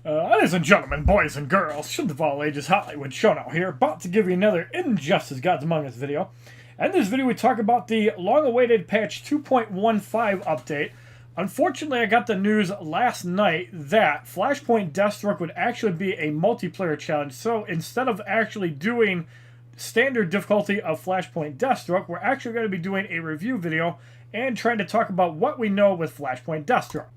Ladies and gentlemen, boys and girls, shit of all ages, HollywoodShono here, about to give you another Injustice Gods Among Us video. In this video we talk about the long-awaited patch 2.15 update. Unfortunately, I got the news last night that Flashpoint Deathstroke would actually be a multiplayer challenge, so instead of actually doing standard difficulty of Flashpoint Deathstroke, we're actually going to be doing a review video and trying to talk about what we know with Flashpoint Deathstroke.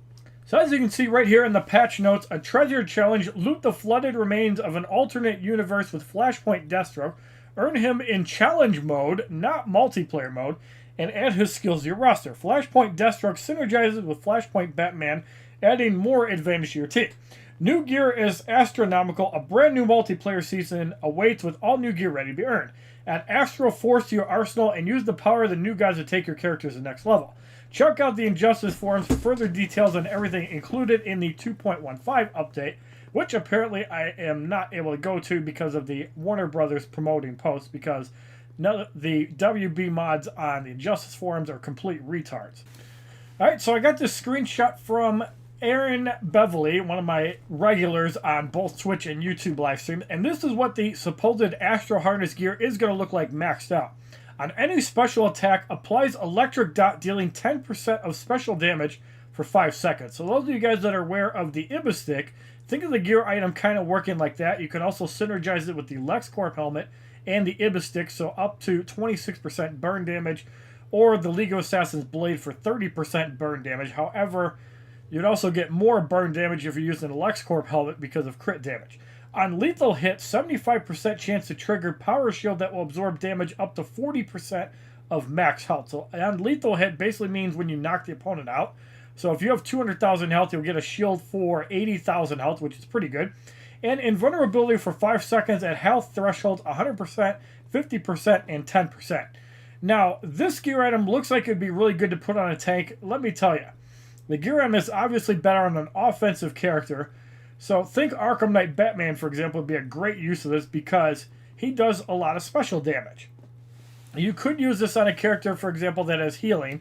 So as you can see right here in the patch notes, a treasure challenge, loot the flooded remains of an alternate universe with Flashpoint Deathstroke, earn him in challenge mode, not multiplayer mode, and add his skills to your roster. Flashpoint Deathstroke synergizes with Flashpoint Batman, adding more advantage to your team. New gear is astronomical. A brand new multiplayer season awaits with all new gear ready to be earned. Add Astro Force to your arsenal and use the power of the new gods to take your characters to the next level. Check out the Injustice forums for further details on everything included in the 2.15 update, which apparently I am not able to go to because of the Warner Brothers promoting posts, because the WB mods on the Injustice forums are complete retards. Alright, so I got this screenshot from Aaron Beverly, one of my regulars on both Twitch and YouTube live stream, and this is what the supposed Astro-Harness gear is going to look like maxed out. On any special attack, applies electric dot, dealing 10% of special damage for 5 seconds. So those of you guys that are aware of the Ibis stick, think of the gear item kind of working like that. You can also synergize it with the LexCorp helmet and the Ibis stick, so up to 26% burn damage, or the League of Assassins blade for 30% burn damage. However, you'd also get more burn damage if you're using the LexCorp helmet because of crit damage. On lethal hit, 75% chance to trigger power shield that will absorb damage up to 40% of max health. So on lethal hit basically means when you knock the opponent out. So if you have 200,000 health, you'll get a shield for 80,000 health, which is pretty good. And invulnerability for 5 seconds at health thresholds 100%, 50%, and 10%. Now, this gear item looks like it'd be really good to put on a tank. Let me tell you, the gear item is obviously better on an offensive character. So think Arkham Knight Batman, for example, would be a great use of this because he does a lot of special damage. You could use this on a character, for example, that has healing.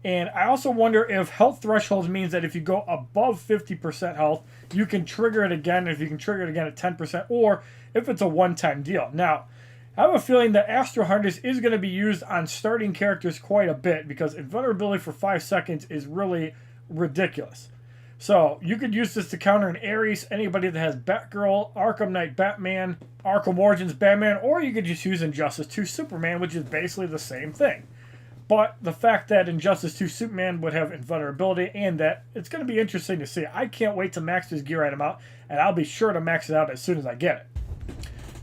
And I also wonder if health thresholds means that if you go above 50% health, you can trigger it again, if you can trigger it again at 10%, or if it's a one-time deal. Now, I have a feeling that Astro-Harness is going to be used on starting characters quite a bit because invulnerability for 5 seconds is really ridiculous. So, you could use this to counter an Ares, anybody that has Batgirl, Arkham Knight Batman, Arkham Origins Batman, or you could just use Injustice 2 Superman, which is basically the same thing. But the fact that Injustice 2 Superman would have invulnerability and that, it's going to be interesting to see. I can't wait to max this gear item out, and I'll be sure to max it out as soon as I get it.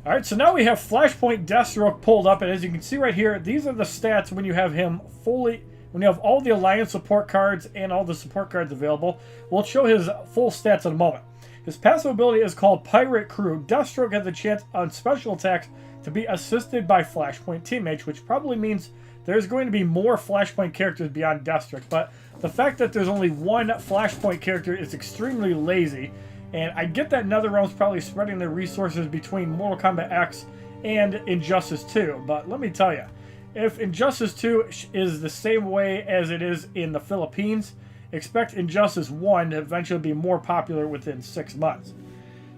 Alright, so now we have Flashpoint Deathstroke pulled up, and as you can see right here, these are the stats when you have him fully... When you have all the Alliance support cards and all the support cards available. We'll show his full stats in a moment. His passive ability is called Pirate Crew. Deathstroke has a chance on special attacks to be assisted by Flashpoint teammates, which probably means there's going to be more Flashpoint characters beyond Deathstroke. But the fact that there's only one Flashpoint character is extremely lazy. And I get that NetherRealm's probably spreading their resources between Mortal Kombat X and Injustice 2. But let me tell you, if Injustice 2 is the same way as it is in the Philippines, expect Injustice 1 to eventually be more popular within 6 months.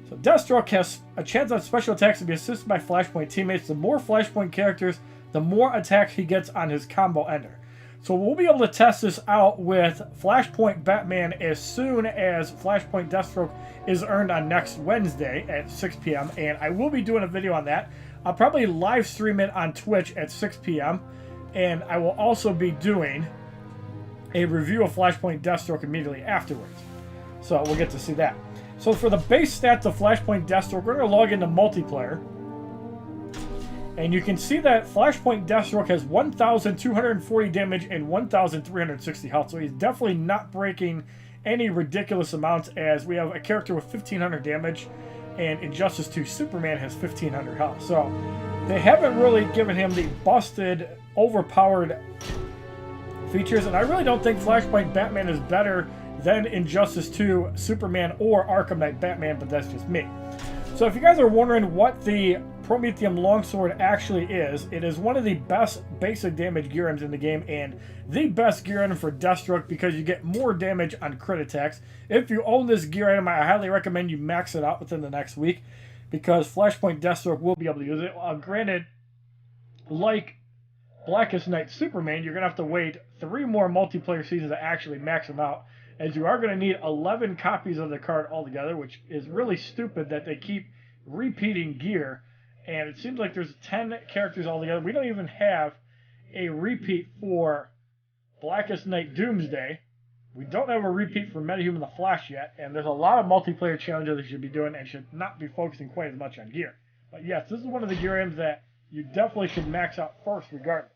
So Deathstroke has a chance on special attacks to be assisted by Flashpoint teammates. The more Flashpoint characters, the more attacks he gets on his combo ender. So we'll be able to test this out with Flashpoint Batman as soon as Flashpoint Deathstroke is earned on next Wednesday at 6 p.m. And I will be doing a video on that. I'll probably live stream it on Twitch at 6 p.m. And I will also be doing a review of Flashpoint Deathstroke immediately afterwards. So we'll get to see that. So for the base stats of Flashpoint Deathstroke, we're going to log into multiplayer. And you can see that Flashpoint Deathstroke has 1,240 damage and 1,360 health. So he's definitely not breaking any ridiculous amounts, as we have a character with 1,500 damage. And Injustice 2 Superman has 1,500 health. So they haven't really given him the busted, overpowered features. And I really don't think Flashpoint Batman is better than Injustice 2 Superman or Arkham Knight Batman, but that's just me. So if you guys are wondering what the Prometheum Longsword actually is. It is one of the best basic damage gear items in the game, and the best gear item for Deathstroke because you get more damage on crit attacks. If you own this gear item, I highly recommend you max it out within the next week, because Flashpoint Deathstroke will be able to use it. Granted, like Blackest Night Superman, you're going to have to wait 3 more multiplayer seasons to actually max them out, as you are going to need 11 copies of the card altogether, which is really stupid that they keep repeating gear. And it seems like there's 10 characters altogether. We don't even have a repeat for Blackest Night Doomsday. We don't have a repeat for Metahuman the Flash yet. And there's a lot of multiplayer challenges they should be doing and should not be focusing quite as much on gear. But yes, this is one of the gear items that you definitely should max out first regardless.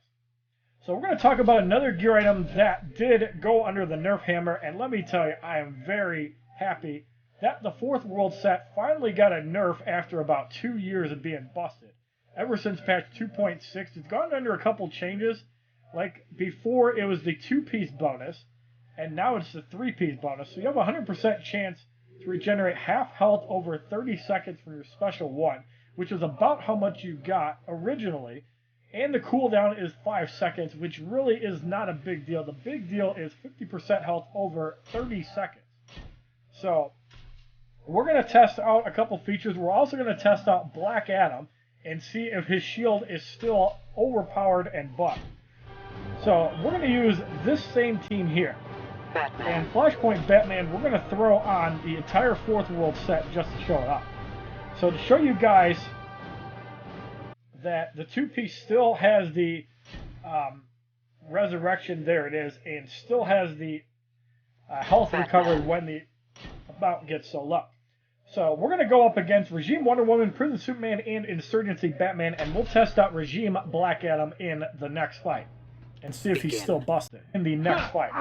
So we're going to talk about another gear item that did go under the nerf hammer. And let me tell you, I am very happy that the Fourth World set finally got a nerf after about 2 years of being busted. Ever since patch 2.6, it's gone under a couple changes. Like before, it was the 2-piece bonus, and now it's the 3-piece bonus. So you have a 100% chance to regenerate half health over 30 seconds from your special one, which is about how much you got originally. And the cooldown is 5 seconds, which really is not a big deal. The big deal is 50% health over 30 seconds. So we're going to test out a couple features. We're also going to test out Black Adam and see if his shield is still overpowered and buffed. So we're going to use this same team here. Batman. And Flashpoint Batman, we're going to throw on the entire Fourth World set just to show it up. So to show you guys that the 2-piece still has the resurrection, there it is, and still has the health recovery when the bout gets so low. So we're going to go up against Regime Wonder Woman, Prison Superman, and Insurgency Batman, and we'll test out Regime Black Adam in the next fight and see if he's still busted in the next fight.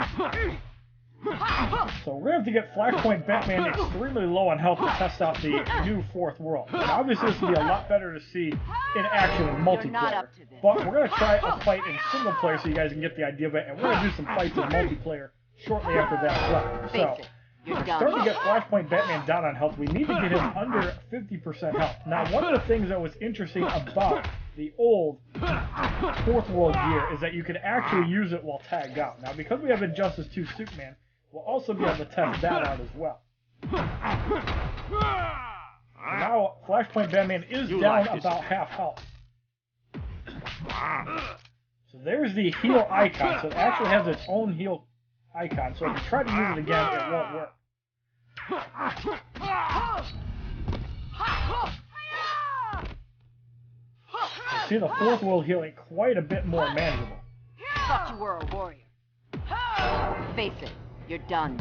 So we're going to have to get Flashpoint Batman extremely low on health to test out the new Fourth World. And obviously this will be a lot better to see in action in multiplayer. But we're going to try a fight in single player so you guys can get the idea of it, and we're going to do some fights in multiplayer shortly after that as well. So we're starting to get Flashpoint Batman down on health. We need to get him under 50% health. Now, one of the things that was interesting about the old Fourth World Gear is that you could actually use it while tagged out. Now, because we have Injustice 2 Superman, we'll also be able to test that out as well. Now, Flashpoint Batman is down about half health. So there's the heal icon. So it actually has its own heal icon. So if you try to use it again, it won't work. You see the Fourth World healing quite a bit more manageable. Thought you were a warrior. Face it, you're done.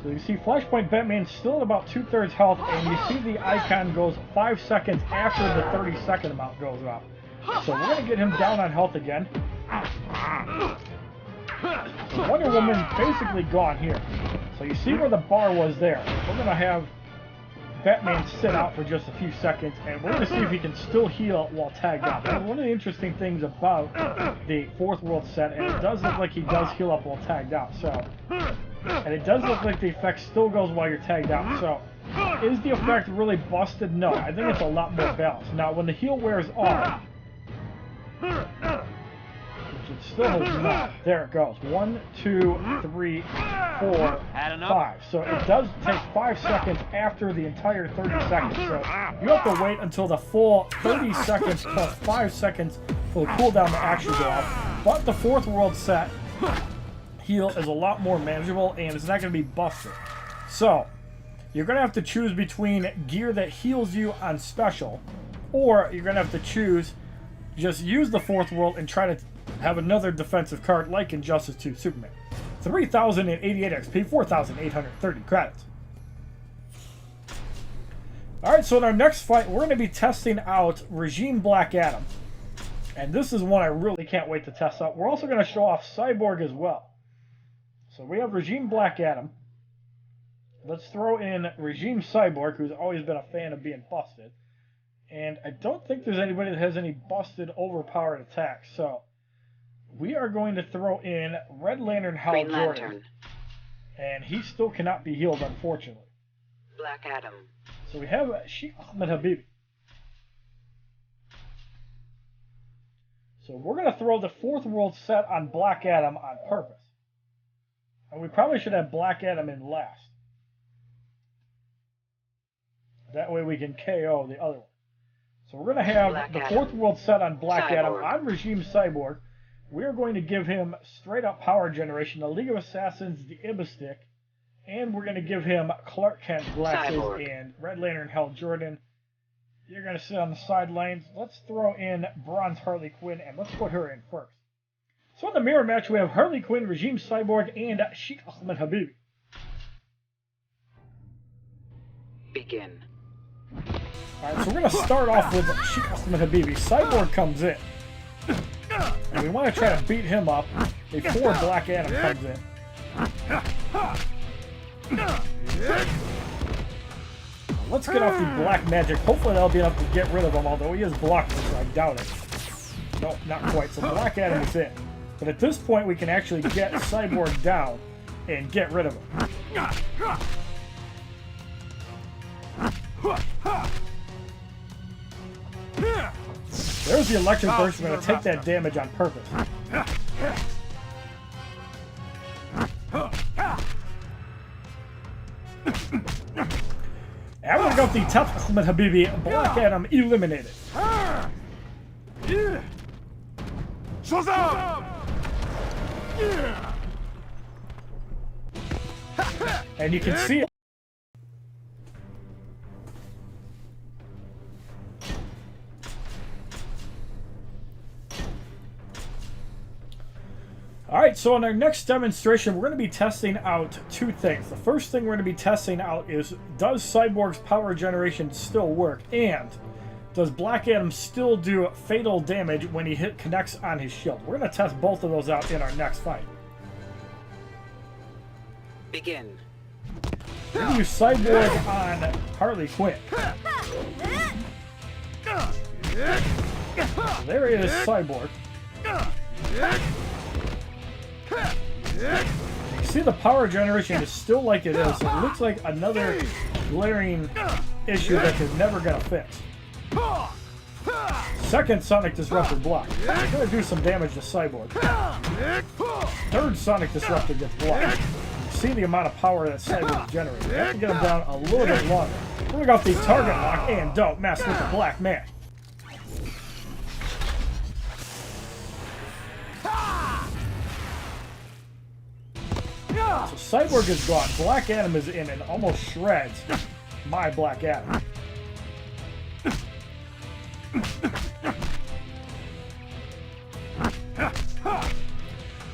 So you see Flashpoint Batman still at about 2/3 health, and you see the icon goes 5 seconds after the 30-second amount goes up. So we're going to get him down on health again. So Wonder Woman basically gone here. So you see where the bar was there. We're going to have Batman sit out for just a few seconds, and we're going to see if he can still heal while tagged out. That's one of the interesting things about the Fourth World set, and it does look like he does heal up while tagged out. And it does look like the effect still goes while you're tagged out. So, is the effect really busted? No, I think it's a lot more balanced. Now, when the heal wears off, which it still has not, there it goes. 1, 2, 3, 4, 5. So it does take 5 seconds after the entire 30 seconds. So you have to wait until the full 30 seconds plus 5 seconds for the cooldown to actually go off. But the Fourth World set heal is a lot more manageable, and it's not going to be busted. So you're going to have to choose between gear that heals you on special, or you're going to have to choose just use the Fourth World and try to have another defensive card like Injustice 2 Superman. 3,088 XP, 4,830 credits. Alright, so in our next fight, we're going to be testing out Regime Black Adam. And this is one I really can't wait to test out. We're also going to show off Cyborg as well. So we have Regime Black Adam. Let's throw in Regime Cyborg, who's always been a fan of being busted. And I don't think there's anybody that has any busted overpowered attacks. So we are going to throw in Red Lantern Hal Green Jordan. Lantern. And he still cannot be healed, unfortunately. Black Adam. So we have Sheikh Ahmed Habibi. So we're going to throw the Fourth World set on Black Adam on purpose. And we probably should have Black Adam in last. That way we can KO the other one. So we're going to have Black the Adam. Fourth World set on Black Adam Cyborg. on Regime Cyborg. We are going to give him straight up power generation, the League of Assassins, the Ibistic, and we're going to give him Clark Kent glasses Cyborg. and Red Lantern Hal Jordan. You're going to sit on the sidelines. Let's throw in Bronze Harley Quinn, and let's put her in first. So in the mirror match, we have Harley Quinn, Regime Cyborg, and Sheikh Ahmed Habibi. Begin. Alright, so we're going to start off with Sheikh Ahmed Habibi. Cyborg comes in. And we want to try to beat him up before Black Adam comes in. Let's get off the black magic. Hopefully that'll be enough to get rid of him, although he is blocked, so I doubt it. Nope, not quite. So Black Adam is in. But at this point, we can actually get Cyborg down and get rid of him. There's the electric burst. We're going to take that damage on purpose. And we're going to go with the tough Ahmed Habibi. Black Adam eliminated. And you can see it. Alright, so in our next demonstration, we're going to be testing out two things. The first thing we're going to be testing out is, does Cyborg's power generation still work? And does Black Adam still do fatal damage when he connects on his shield? We're going to test both of those out in our next fight. Begin. We're going to use Cyborg on Harley Quinn. So there is Cyborg. You see the power generation is still like it is, so it looks like another glaring issue that they're never going to fix. Second Sonic Disruptor block. They're going to do some damage to Cyborg. Third Sonic Disruptor gets blocked. You see the amount of power that Cyborg is generating. We have to get him down a little bit longer. We're going to go with the target lock and don't mess with the black man. So Cyborg is gone. Black Adam is in and almost shreds my Black Adam.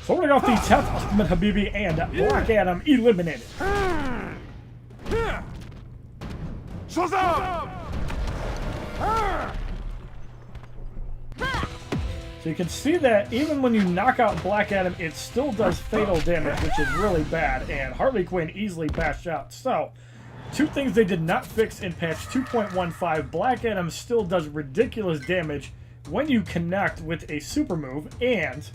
So we're going to go with the 10th Ahmed Habibi and Black Adam eliminated. So you can see that even when you knock out Black Adam, it still does fatal damage, which is really bad, and Harley Quinn easily passed out. So, two things they did not fix in patch 2.15, Black Adam still does ridiculous damage when you connect with a super move, and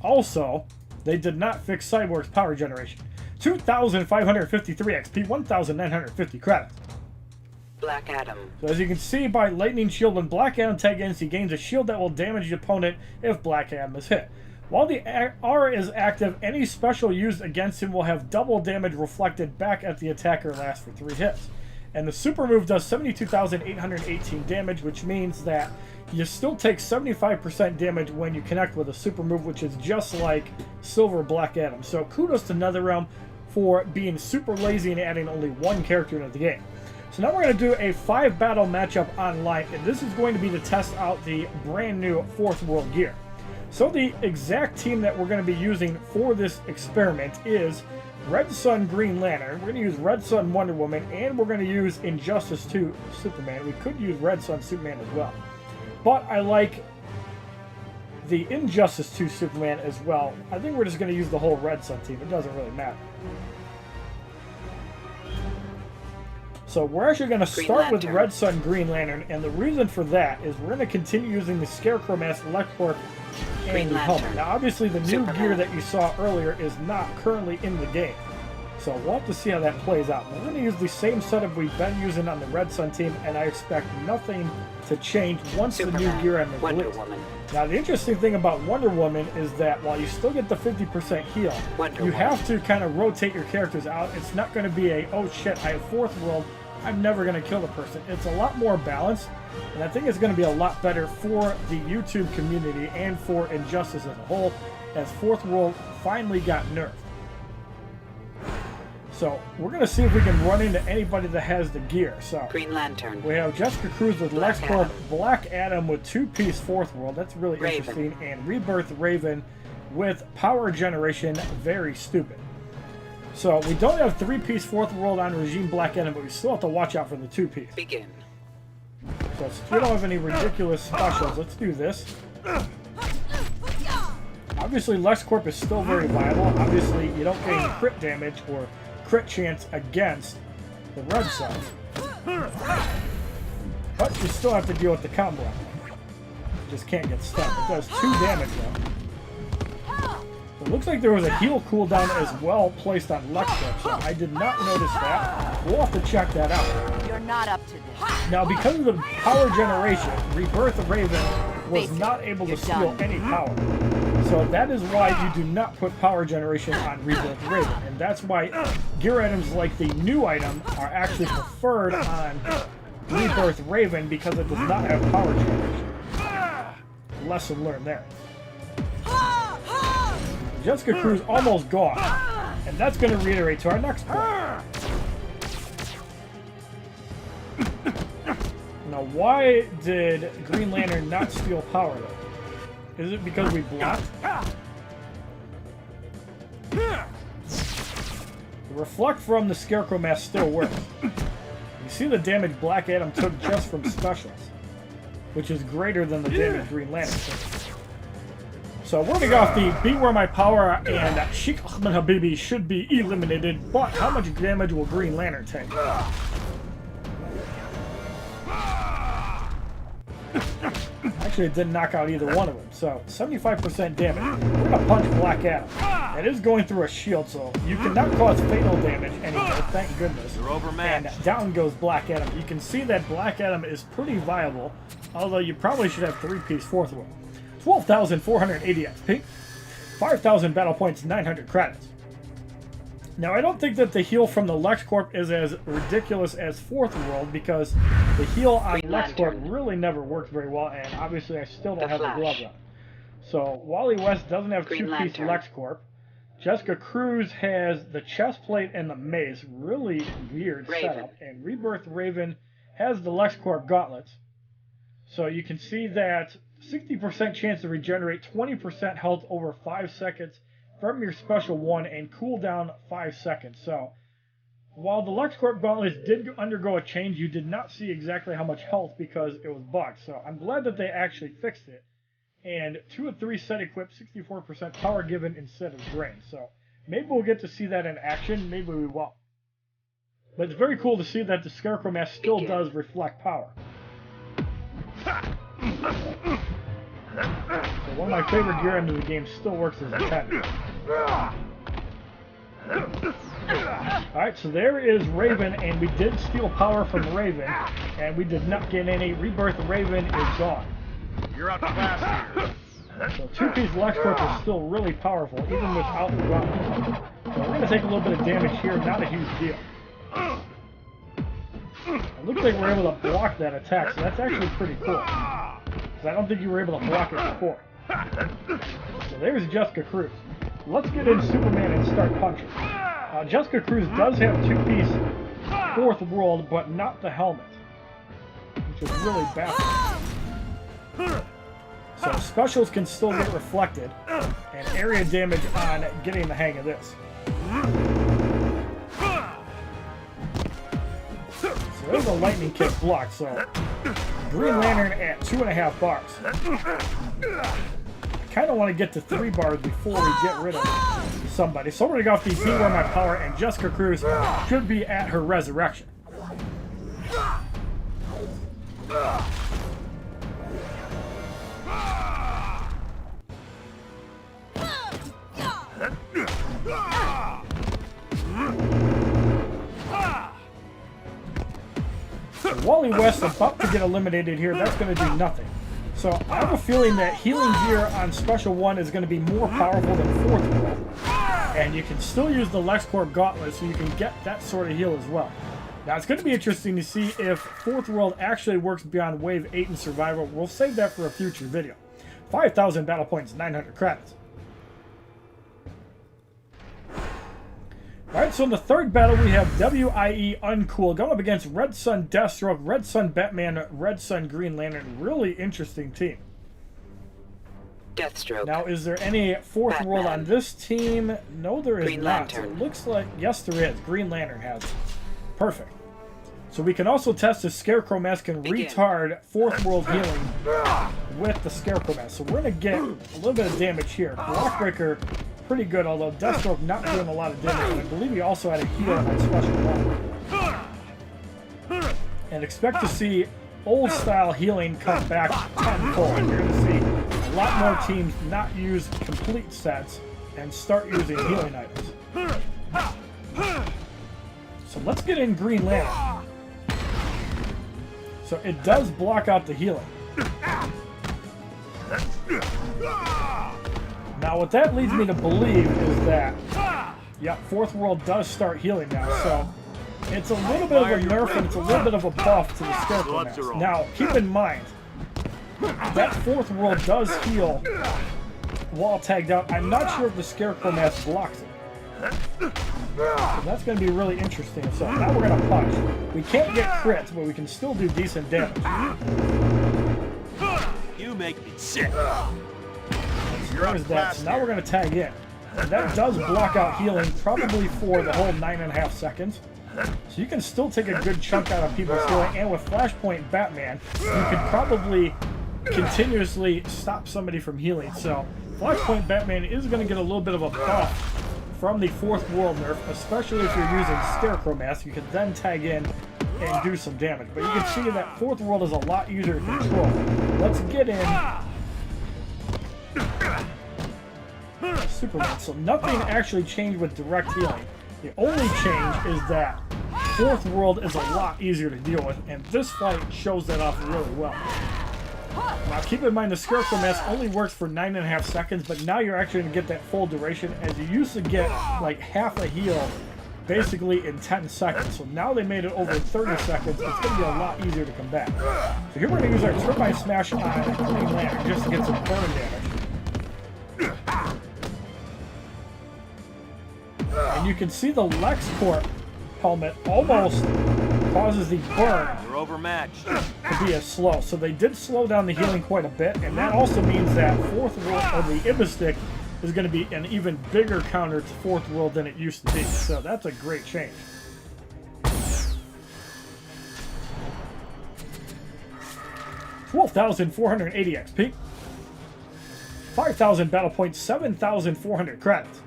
also, they did not fix Cyborg's power generation. 2,553 XP, 1,950 credits. Black Adam. So as you can see by Lightning Shield, when Black Adam tags, he gains a shield that will damage the opponent if Black Adam is hit. While the R is active, any special used against him will have double damage reflected back at the attacker last for 3 hits. And the super move does 72,818 damage, which means that you still take 75% damage when you connect with a super move, which is just like Silver Black Adam. So kudos to NetherRealm for being super lazy and adding only one character into the game. So now we're going to do a 5-battle matchup online, and this is going to be to test out the brand new Fourth World Gear. So the exact team that we're going to be using for this experiment is Red Sun Green Lantern. We're going to use Red Sun Wonder Woman, and we're going to use Injustice 2 Superman. We could use Red Sun Superman as well. But I like the Injustice 2 Superman as well. I think we're just going to use the whole Red Sun team. It doesn't really matter. So we're actually going to start with Red Sun Green Lantern, and the reason for that is we're going to continue using the Scarecrow Mask, LexCorp, and the helmet. Now, obviously, the new gear that you saw earlier is not currently in the game. So we'll have to see how that plays out. We're going to use the same setup we've been using on the Red Sun team, and I expect nothing to change once the new gear is released. Now, the interesting thing about Wonder Woman is that while you still get the 50% heal, you have to kind of rotate your characters out. It's not going to be a, oh shit, I have Fourth World, I'm never going to kill the person. It's a lot more balanced, and I think it's going to be a lot better for the YouTube community and for Injustice as a whole, as Fourth World finally got nerfed. So we're going to see if we can run into anybody that has the gear. So Green Lantern. We have Jessica Cruz with LexCorp, Black Adam with two-piece Fourth World. That's really interesting. And Rebirth Raven with Power Generation. Very stupid. So we don't have three-piece Fourth World on Regime Black Adam, but we still have to watch out for the two-piece. Begin. So we don't have any ridiculous specials. Let's do this. Obviously, LexCorp is still very viable. Obviously, you don't get any crit damage or crit chance against the Red Sun. But you still have to deal with the combo. You just can't get stuck. It does 2 damage though. It looks like there was a heal cooldown as well placed on LexCorp, so I did not notice that. We'll have to check that out. You're not up to this. Now, because of the power generation, Rebirth Raven was not able to steal any power. So that is why you do not put power generation on Rebirth Raven. And that's why gear items like the new item are actually preferred on Rebirth Raven, because it does not have power generation. Lesson learned there. Jessica Cruz almost gone. And that's going to reiterate to our next point. Now, why did Green Lantern not steal power though? Is it because we blocked? The reflect from the Scarecrow mask still works. You see the damage Black Adam took just from specials, which is greater than the damage Green Lantern took. So we're going to go off the Beware My Power and Sheikh Ahmed Habibi should be eliminated, but how much damage will Green Lantern take? Actually, it didn't knock out either one of them, so 75% damage. We're going to punch Black Adam. It is going through a shield, so you cannot cause fatal damage anymore, thank goodness. You're overmatched. And down goes Black Adam. You can see that Black Adam is pretty viable, although you probably should have three-piece Fourth World. 12,480 XP, 5,000 battle points, 900 credits. Now, I don't think that the heal from the LexCorp is as ridiculous as Fourth World, because the heal on LexCorp really never worked very well, and obviously I still don't have the glove on. So, Wally West doesn't have two-piece LexCorp. Jessica Cruz has the chest plate and the mace, really weird setup, and Rebirth Raven has the LexCorp gauntlets. So you can see that 60% chance to regenerate 20% health over 5 seconds from your special one and cooldown 5 seconds. So while the LexCorp gauntlets did undergo a change, you did not see exactly how much health because it was bugged. So I'm glad that they actually fixed it. And 2 of 3 set equipped, 64% power given instead of drain. So maybe we'll get to see that in action, maybe we won't. But it's very cool to see that the Scarecrow mask still does reflect power. So one of my favorite gear items in the game still works as intended. Alright, so there is Raven, and we did steal power from Raven, and we did not get any. Rebirth Raven is gone. You're out to class here. So two-piece LexCorp is still really powerful, even without the gauntlet. So we're going to take a little bit of damage here, not a huge deal. It looks like we're able to block that attack, so that's actually pretty cool. Because I don't think you were able to block it before. So there's Jessica Cruz. Let's get in Superman and start punching. Jessica Cruz does have two-piece Fourth World, but not the helmet, which is really baffling. So specials can still get reflected, and area damage on getting the hang of this. So there's a lightning kick block, so Green Lantern at 2.5 bars. I kind of want to get to 3 bars before we get rid of somebody. So we're going to go off the Beware My Power, and Jessica Cruz should be at her resurrection. Wally West about to get eliminated here. That's going to do nothing. So I have a feeling that healing gear on Special 1 is going to be more powerful than Fourth World. And you can still use the LexCorp Gauntlet so you can get that sort of heal as well. Now it's going to be interesting to see if Fourth World actually works beyond Wave 8 in Survival. We'll save that for a future video. 5,000 battle points, 900 credits. Alright, so in the third battle we have WIE Uncool going up against Red Sun Deathstroke, Red Sun Batman, Red Sun Green Lantern. Really interesting team. Deathstroke. Now, is there any Fourth Batman. World on this team? No, there is Green not. Lantern. It looks like, yes, there is. Green Lantern has it. Perfect. So we can also test if Scarecrow Mask can Begin. retard Fourth World healing with the Scarecrow Mask. So we're going to get a little bit of damage here. Blockbreaker, pretty good, although Deathstroke not doing a lot of damage. And I believe he also had a heal on Special 1. And expect to see old-style healing come back tenfold. You're going to see a lot more teams not use complete sets and start using healing items. So let's get in Green Lantern. So it does block out the healing. Now what that leads me to believe is that, yeah, Fourth World does start healing now. So it's a little bit of a nerf and it's a little bit of a buff to the Scarecrow Mask. Now keep in mind, that Fourth World does heal while tagged out. I'm not sure if the Scarecrow Mask blocks it. So that's going to be really interesting. So now we're going to punch. We can't get crits, but we can still do decent damage. You make me sick. There's that. So now we're going to tag in. And that does block out healing probably for the whole 9.5 seconds. So you can still take a good chunk out of people's healing. And with Flashpoint Batman, you can probably continuously stop somebody from healing. So Flashpoint Batman is going to get a little bit of a buff from the Fourth World nerf, especially if you're using Scarecrow Mask. You can then tag in and do some damage. But you can see that Fourth World is a lot easier to control. Let's get in Superman. So nothing actually changed with direct healing. The only change is that Fourth World is a lot easier to deal with, and this fight shows that off really well. Now keep in mind the Scarecrow Mask only works for 9.5 seconds, but now you're actually going to get that full duration, as you used to get like half a heal basically in 10 seconds. So now they made it over 30 seconds. It's going to be a lot easier to combat. So here we're going to use our Turbine Smash on Green Lantern just to get some burn damage. And you can see the LexCorp helmet almost causes the burn You're overmatched. to be as slow. So they did slow down the healing quite a bit, and that also means that Fourth World, or the Ibis Stick, is going to be an even bigger counter to Fourth World than it used to be. So that's a great change. $12,480 XP. 5,000 battle points, 7,400 credits.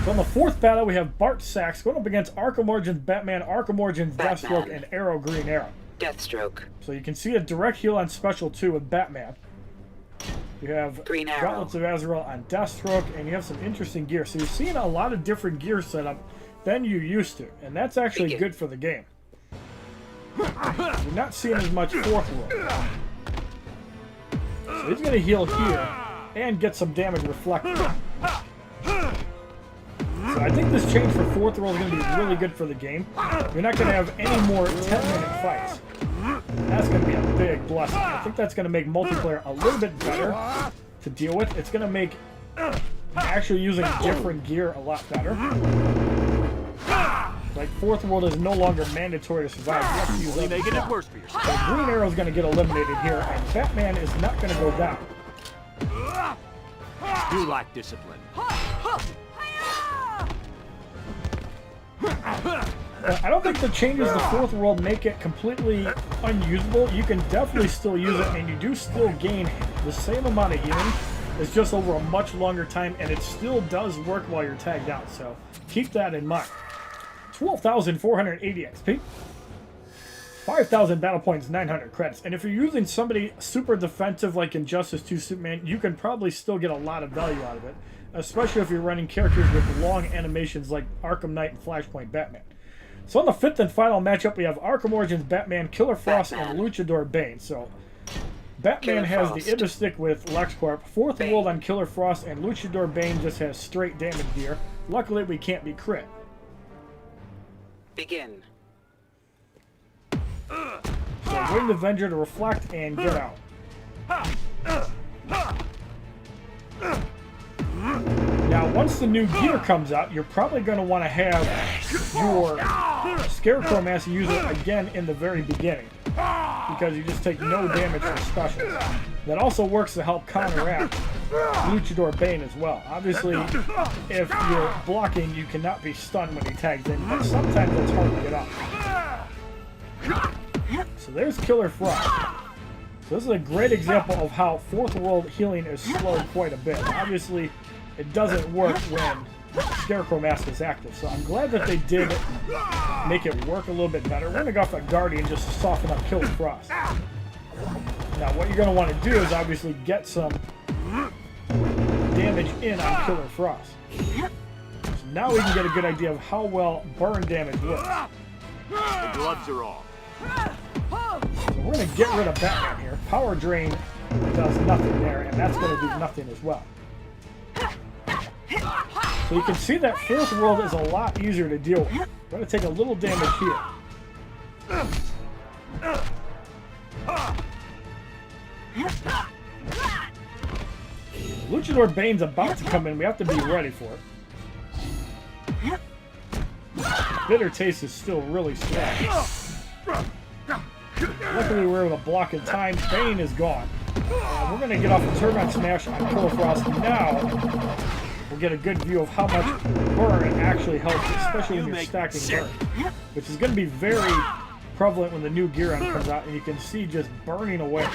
So in the fourth battle, we have Bart Sachs going up against Arkham Origins Batman, Arkham Origins Deathstroke, and Arrow Green Arrow. Deathstroke. So you can see a direct heal on Special 2 with Batman. You have Green Arrow. Gauntlets of Azrael on Deathstroke, and you have some interesting gear. So you're seeing a lot of different gear setup than you used to, and that's actually Begin. good for the game. You're not seeing as much Fourth World. So he's going to heal here and get some damage reflected. So I think this change for Fourth World is going to be really good for the game. You're not going to have any more 10-minute fights. That's going to be a big blessing. I think that's going to make multiplayer a little bit better to deal with. It's going to make actually using different gear a lot better. Like, Fourth World is no longer mandatory to survive. You have to use Only other making stuff. it worse for yourself. So Green Arrow is going to get eliminated here, and Batman is not going to go down. You lack discipline. I don't think the changes to Fourth World make it completely unusable. You can definitely still use it, and you do still gain the same amount of healing. It's just over a much longer time, and it still does work while you're tagged out. So keep that in mind. 12,480 XP. 5,000 battle points, 900 credits. And if you're using somebody super defensive like Injustice 2 Superman, you can probably still get a lot of value out of it. especially if you're running characters with long animations like Arkham Knight and Flashpoint Batman. So on the 5th and final matchup, we have Arkham Origins Batman, Killer Frost, and Luchador Bane. So Batman has the Ida stick with LexCorp, Fourth World on Killer Frost, and Luchador Bane just has straight damage gear. Luckily, we can't be crit. Begin. So Winged Avenger to reflect and get out. Now, once the new gear comes out, you're probably going to want to have your Scarecrow Mask use it again in the very beginning, because you just take no damage from specials. That also works to help counteract Luchador Bane as well. Obviously, if you're blocking, you cannot be stunned when he tags in, but sometimes it's hard to get up. So there's Killer Frost. So this is a great example of how Fourth World healing is slowed quite a bit. Obviously, it doesn't work when Scarecrow Mask is active, so I'm glad that they did make it work a little bit better. We're going to go off a Guardian just to soften up Killer Frost. Now, what you're going to want to do is obviously get some damage in on Killer Frost. So now we can get a good idea of how well burn damage works. The gloves are off. So we're going to get rid of Batman here. Power Drain does nothing there, and that's going to do nothing as well. So you can see that Fourth World is a lot easier to deal with. We're going to take a little damage here. Luchador Bane's about to come in. We have to be ready for it. Bitter Taste is still really strong. Luckily, we were able to block in time. Bane is gone. We're going to get off the Turbine Smash on Killer Frost now. We'll get a good view of how much burn actually helps, especially when you're stacking burn, which is going to be very prevalent when the new gear comes out, and you can see just burning away.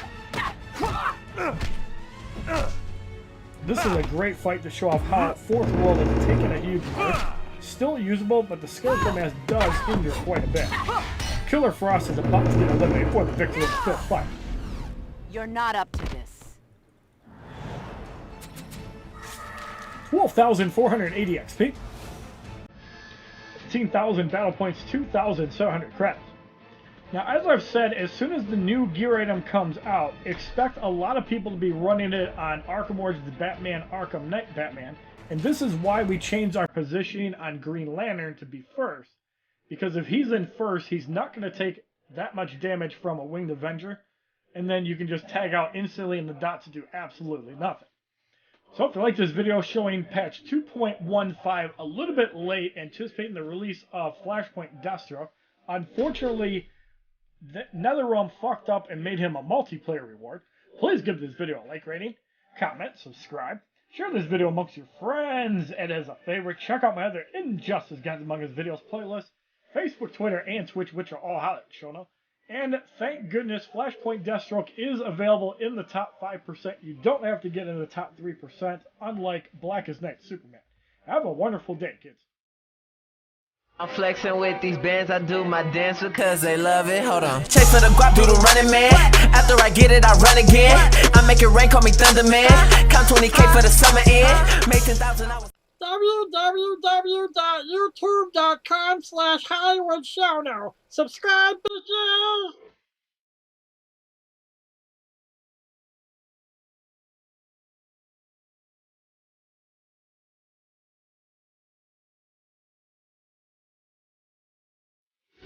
This is a great fight to show off how Fourth World has taken a huge nerf. Still usable, but the Scarecrow Mask does hinder quite a bit. Killer Frost is about to get eliminated for the victory of the 5th fight. You're not up to this. 12,480 XP. 15,000 battle points, 2,700 credits. Now, as I've said, as soon as the new gear item comes out, expect a lot of people to be running it on Arkham Origins Batman, Arkham Knight Batman, and this is why we changed our positioning on Green Lantern to be first, because if he's in first, he's not going to take that much damage from a Winged Avenger, and then you can just tag out instantly and the dots do absolutely nothing. So if you like this video showing patch 2.15 a little bit late, anticipating the release of Flashpoint Deathstroke, unfortunately, NetherRealm fucked up and made him a multiplayer reward. Please give this video a like rating, comment, subscribe, share this video amongst your friends, and as a favorite, check out my other Injustice Guys Among Us videos playlist, Facebook, Twitter, and Twitch, which are all HollywoodShono. And thank goodness Flashpoint Deathstroke is available in the top 5%. You don't have to get in the top 3%, unlike Blackest Night Superman. Have a wonderful day, kids. I'm flexing with these bands, I do my dance because they love it. Hold on. Chase for the guap, do the running man. After I get it, I run again. I make it rain, call me Thunder Man. Count 20K for the summer end. Make 10,000 hours. www.youtube.com/HollywoodShono. Subscribe, bitches!